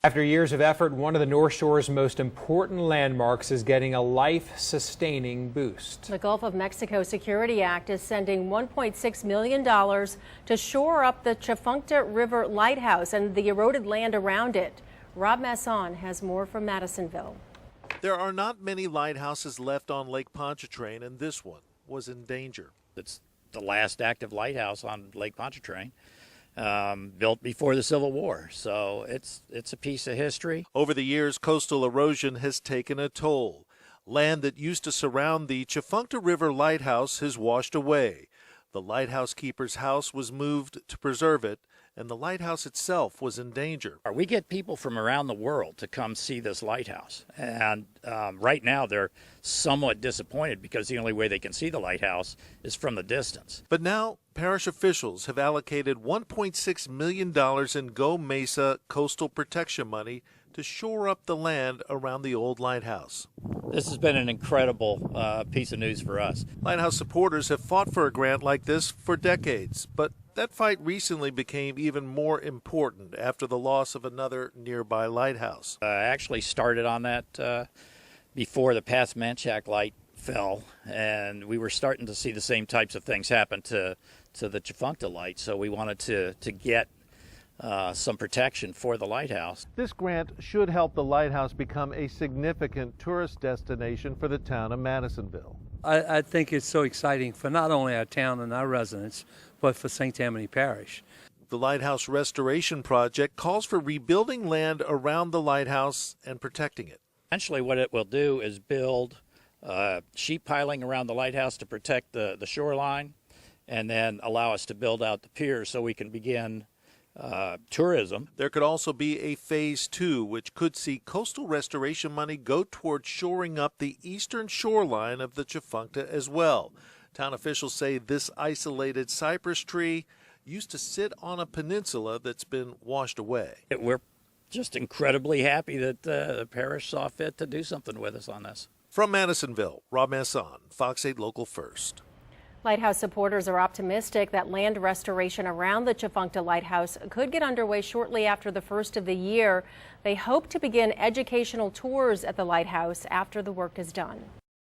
After years of effort, one of the North Shore's most important landmarks is getting a life-sustaining boost. The Gulf of Mexico Security Act is sending $1.6 million to shore up the Tchefuncte River Lighthouse and the eroded land around it. Rob Masson has more from Madisonville. There are not many lighthouses left on Lake Pontchartrain, and this one was in danger. It's the last active lighthouse on Lake Pontchartrain. Built before the Civil War, so it's a piece of history. Over the years, coastal erosion has taken a toll. Land that used to surround the Tchefuncte River Lighthouse has washed away. The lighthouse keeper's house was moved to preserve it, and the lighthouse itself was in danger. We get people from around the world to come see this lighthouse, and right now they're somewhat disappointed because the only way they can see the lighthouse is from the distance. But now, parish officials have allocated $1.6 million in GOMESA coastal protection money to shore up the land around the old lighthouse. This has been an incredible piece of news for us. Lighthouse supporters have fought for a grant like this for decades, but that fight recently became even more important after the loss of another nearby lighthouse. I actually started on that before the past Manchac light fell, and we were starting to see the same types of things happen to the Tchefuncte light, so we wanted to get some protection for the lighthouse. This grant should help the lighthouse become a significant tourist destination for the town of Madisonville. I think it's so exciting for not only our town and our residents, but for St. Tammany Parish. The Lighthouse Restoration Project calls for rebuilding land around the lighthouse and protecting it. Essentially what it will do is build sheep piling around the lighthouse to protect the shoreline, and then allow us to build out the pier so we can begin tourism. There could also be a phase 2, which could see coastal restoration money go toward shoring up the eastern shoreline of the Tchefuncte as well. Town officials say this isolated cypress tree used to sit on a peninsula that's been washed away. We're just incredibly happy that the parish saw fit to do something with us on this. From Madisonville, Rob Masson, Fox 8 Local First. Lighthouse supporters are optimistic that land restoration around the Tchefuncte Lighthouse could get underway shortly after the first of the year. They hope to begin educational tours at the lighthouse after the work is done.